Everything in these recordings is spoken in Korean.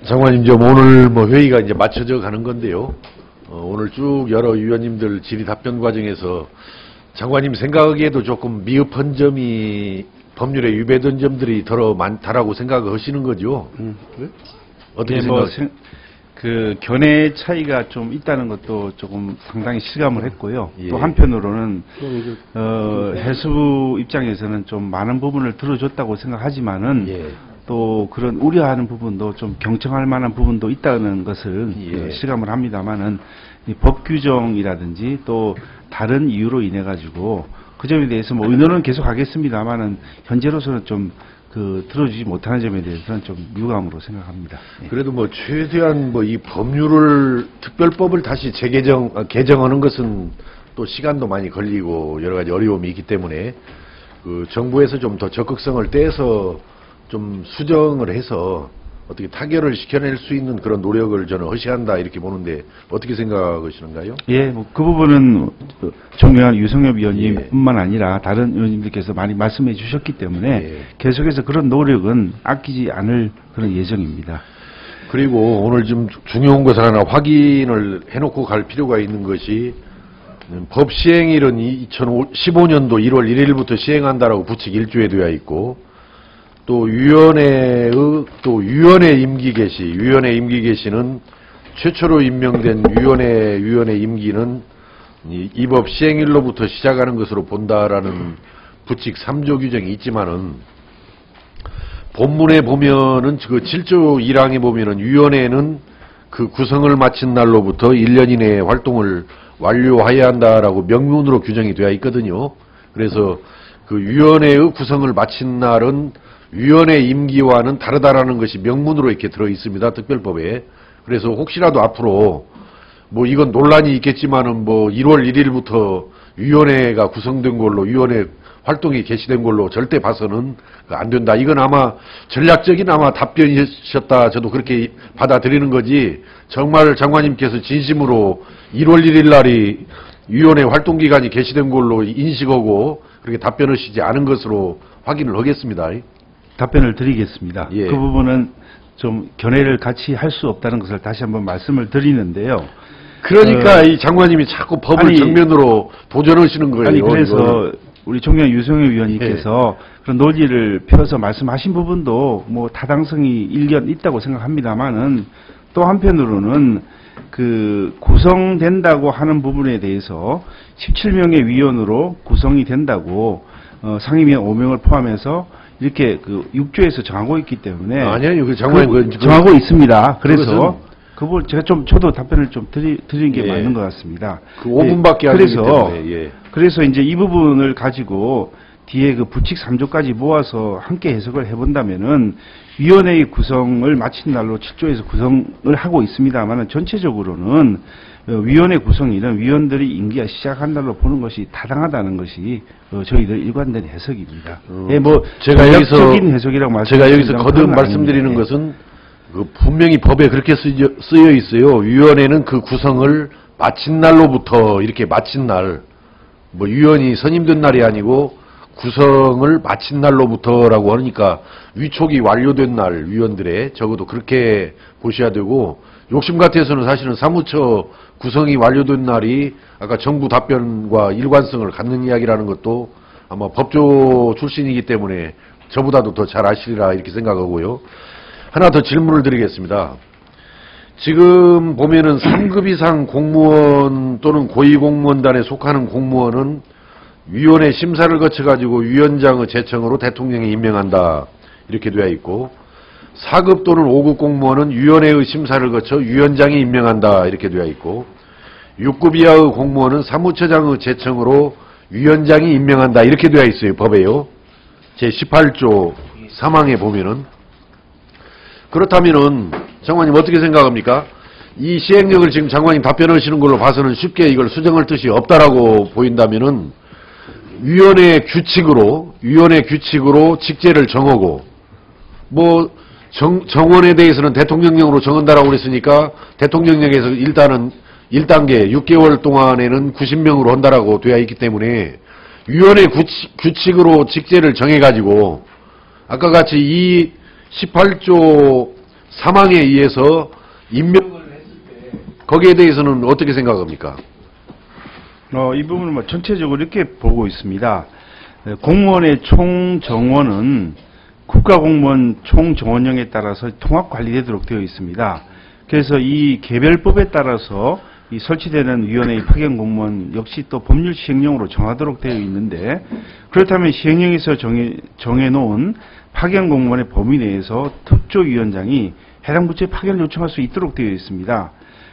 장관님, 좀 오늘 회의가 이제 맞춰져 가는 건데요. 오늘 쭉 여러 위원님들 질의 답변 과정에서 장관님 생각하기에도 조금 미흡한 점이 법률에 위배된 점들이 더 많다라고 생각하시는 거죠? 어떻게 생각하세요? 그 견해 차이가 좀 있다는 것도 조금 상당히 실감을 했고요. 예. 또 한편으로는 해수부 입장에서는 좀 많은 부분을 들어줬다고 생각하지만은 예. 또 그런 우려하는 부분도 좀 경청할 만한 부분도 있다는 것을 예. 실감을 합니다만은 이 법 규정이라든지 또 다른 이유로 인해 가지고 그 점에 대해서 뭐 의논은 계속 하겠습니다만은 현재로서는 좀 들어주지 못하는 점에 대해서는 좀 유감으로 생각합니다. 예. 그래도 최대한 이 법률을 특별법을 다시 개정하는 것은 또 시간도 많이 걸리고 여러 가지 어려움이 있기 때문에 정부에서 좀 더 적극성을 떼서 좀 수정을 해서 어떻게 타결을 시켜낼 수 있는 그런 노력을 저는 허시한다 이렇게 보는데 어떻게 생각하시는가요? 예, 그 부분은 존경한 유성엽 위원님뿐만 아니라 다른 의원님들께서 많이 말씀해 주셨기 때문에 예. 계속해서 그런 노력은 아끼지 않을 그런 예정입니다. 그리고 오늘 좀 중요한 것을 하나 확인을 해놓고 갈 필요가 있는 것이 법 시행일은 2015년도 1월 1일부터 시행한다라고 부칙 1조에 되어 있고 또 위원회 임기 개시는 최초로 임명된 위원회 임기는 이 법 시행일로부터 시작하는 것으로 본다라는 부칙 3조 규정이 있지만은 본문에 보면은 그 7조 1항에 보면은 위원회는 그 구성을 마친 날로부터 1년 이내에 활동을 완료해야 한다라고 명문으로 규정이 되어 있거든요. 그래서 그 위원회의 구성을 마친 날은 위원회 임기와는 다르다라는 것이 명문으로 이렇게 들어 있습니다. 특별법에. 그래서 혹시라도 앞으로 이건 논란이 있겠지만은 1월 1일부터 위원회가 구성된 걸로 위원회 활동이 개시된 걸로 절대 봐서는 안 된다. 이건 아마 전략적인 답변이셨다. 저도 그렇게 받아들이는 거지. 정말 장관님께서 진심으로 1월 1일 날이 위원회 활동 기간이 개시된 걸로 인식하고 그렇게 답변하시지 않은 것으로 확인을 하겠습니다. 답변을 드리겠습니다. 예. 그 부분은 좀 견해를 같이 할 수 없다는 것을 다시 한번 말씀을 드리는데요. 그러니까 이 장관님이 자꾸 법을 정면으로 도전하시는 거예요. 아니 그래서 우리 존경한 유성엽 위원님께서 그런 논리를 펴서 말씀하신 부분도 타당성이 일견 있다고 생각합니다만은 또 한편으로는 구성된다고 하는 부분에 대해서 17명의 위원으로 구성이 된다고 상임위원 5명을 포함해서 이렇게 6조에서 정하고 있기 때문에 아니요, 장관님 정하고 있습니다. 그래서 그걸 제가 저도 답변을 좀 드리는 게 맞는 것 같습니다. 5분밖에 안 되기 때문에. 그래서 이제 이 부분을 가지고 뒤에 부칙 3조까지 모아서 함께 해석을 해본다면은 위원회의 구성을 마친 날로 7조에서 구성을 하고 있습니다만은 전체적으로는 위원회 구성일은 위원들이 임기가 시작한 날로 보는 것이 타당하다는 것이 저희들 일관된 해석입니다. 제가 여기서 거듭 말씀드리는 것은 분명히 법에 그렇게 쓰여 있어요. 위원회는 그 구성을 마친 날로부터 이렇게 마친 날, 위원이 선임된 날이 아니고 구성을 마친 날로부터라고 하니까 위촉이 완료된 날 위원들의 적어도 그렇게 보셔야 되고 욕심 같아서는 사실은 사무처 구성이 완료된 날이 아까 정부 답변과 일관성을 갖는 이야기라는 것도 아마 법조 출신이기 때문에 저보다도 더 잘 아시리라 이렇게 생각하고요. 하나 더 질문을 드리겠습니다. 지금 보면은 3급 이상 공무원 또는 고위공무원단에 속하는 공무원은 위원회 심사를 거쳐가지고 위원장의 제청으로 대통령이 임명한다 이렇게 되어 있고 4급 또는 5급 공무원은 위원회의 심사를 거쳐 위원장이 임명한다 이렇게 되어 있고 6급 이하의 공무원은 사무처장의 제청으로 위원장이 임명한다 이렇게 되어 있어요. 법에요. 제18조 3항에 보면은. 그렇다면은 장관님 어떻게 생각합니까? 이 시행령을 지금 장관님 답변하시는 걸로 봐서는 쉽게 이걸 수정할 뜻이 없다라고 보인다면은 위원회 규칙으로 직제를 정하고 정원에 대해서는 대통령령으로 정한다라고 그랬으니까 대통령령에서 일단은 1단계 6개월 동안에는 90명으로 한다라고 되어 있기 때문에 위원회 규칙으로 직제를 정해가지고 아까 같이 이 18조 사망에 의해서 임명을 했을 때 거기에 대해서는 어떻게 생각합니까? 이 부분은 뭐 전체적으로 이렇게 보고 있습니다. 공무원의 총 정원은 국가공무원 총 정원령에 따라서 통합 관리되도록 되어 있습니다. 그래서 이 개별법에 따라서 이 설치되는 위원회의 파견 공무원 역시 또 법률 시행령으로 정하도록 되어 있는데, 그렇다면 시행령에서 정해놓은 파견 공무원의 범위 내에서 특조위원장이 해당 부처에 파견을 요청할 수 있도록 되어 있습니다.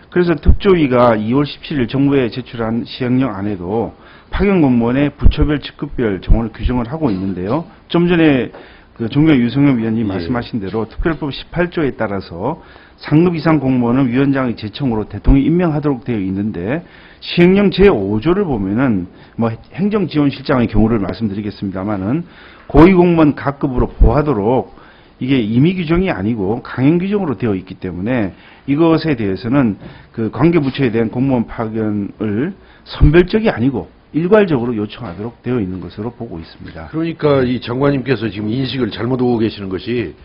그래서 특조위가 2월 17일 정부에 제출한 시행령 안에도 파견 공무원의 부처별 직급별 정원을 규정을 하고 있는데요. 좀 전에 그 종교 유승엽 위원님 말씀하신 대로 특별법 18조에 따라서 상급 이상 공무원은 위원장의 제청으로 대통령이 임명하도록 되어 있는데, 시행령 제5조를 보면은 뭐 행정지원실장의 경우를 말씀드리겠습니다만은 고위공무원 각급으로 보하도록 이게 임의 규정이 아니고 강행 규정으로 되어 있기 때문에 이것에 대해서는 그 관계부처에 대한 공무원 파견을 선별적이 아니고 일괄적으로 요청하도록 되어 있는 것으로 보고 있습니다. 그러니까 이 장관님께서 지금 인식을 잘못 오고 계시는 것이,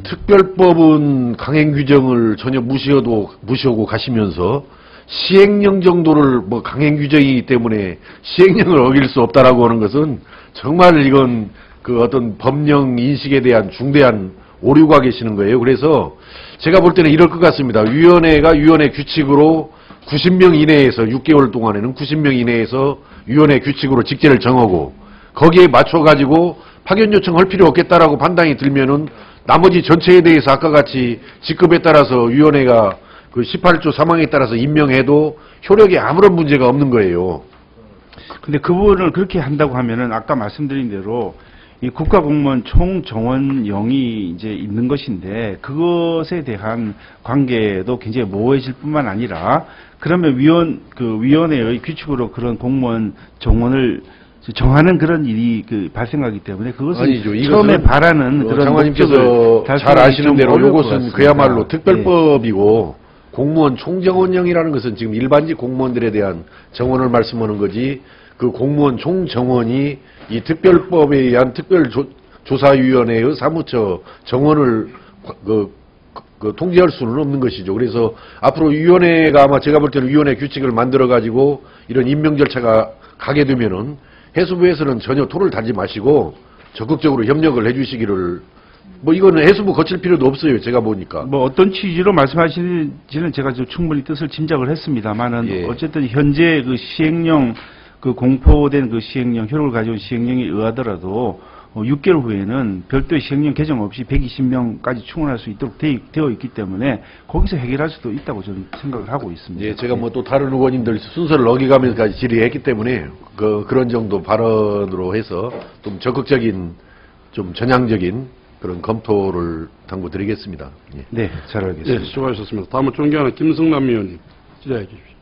특별법은 강행 규정을 전혀 무시하고 가시면서 시행령 정도를 뭐 강행 규정이기 때문에 시행령을 어길 수 없다라고 하는 것은 정말 이건 그 어떤 법령 인식에 대한 중대한 오류가 계시는 거예요. 그래서 제가 볼 때는 이럴 것 같습니다. 위원회가 위원회 규칙으로 90명 이내에서 6개월 동안에는 90명 이내에서 위원회 규칙으로 직제를 정하고 거기에 맞춰가지고 파견 요청할 필요 없겠다라고 판단이 들면은 나머지 전체에 대해서 아까 같이 직급에 따라서 위원회가 그 18조 사망에 따라서 임명해도 효력에 아무런 문제가 없는 거예요. 근데 그 부분을 그렇게 한다고 하면은 아까 말씀드린 대로 이 국가공무원 총정원령이 이제 있는 것인데, 그것에 대한 관계도 굉장히 모호해질 뿐만 아니라, 그러면 위원회의 규칙으로 그런 공무원 정원을 정하는 그런 일이 발생하기 때문에 그것은 아니죠. 처음에 바라는 그런 장관님께서 잘 아시는 대로 이것은 그야말로 네. 특별법이고 공무원 총정원령이라는 것은 지금 일반직 공무원들에 대한 정원을 말씀하는 거지, 그 공무원 총정원이 이 특별법에 의한 특별조사위원회의 사무처 정원을 통제할 수는 없는 것이죠. 그래서 앞으로 위원회가 아마 제가 볼 때는 위원회 규칙을 만들어 가지고 이런 임명 절차가 가게 되면은 해수부에서는 전혀 토를 달지 마시고 적극적으로 협력을 해주시기를, 뭐 이거는 해수부 거칠 필요도 없어요. 제가 보니까. 뭐 어떤 취지로 말씀하시는지는 제가 충분히 뜻을 짐작을 했습니다만은, 예. 어쨌든 현재 그 시행령, 그 공포된 그 시행령, 효력을 가져온 시행령에 의하더라도 6개월 후에는 별도의 시행령 개정 없이 120명까지 충원할 수 있도록 되어 있기 때문에 거기서 해결할 수도 있다고 저는 생각을 하고 있습니다. 예, 제가 뭐 또 다른 의원님들 순서를 어기가면서까지 질의했기 때문에 그런 정도 발언으로 해서 좀 적극적인, 좀 전향적인 그런 검토를 당부드리겠습니다. 예. 네, 잘 알겠습니다. 네, 수고하셨습니다. 다음은 존경하는 김승남 의원님 질의해 주십시오.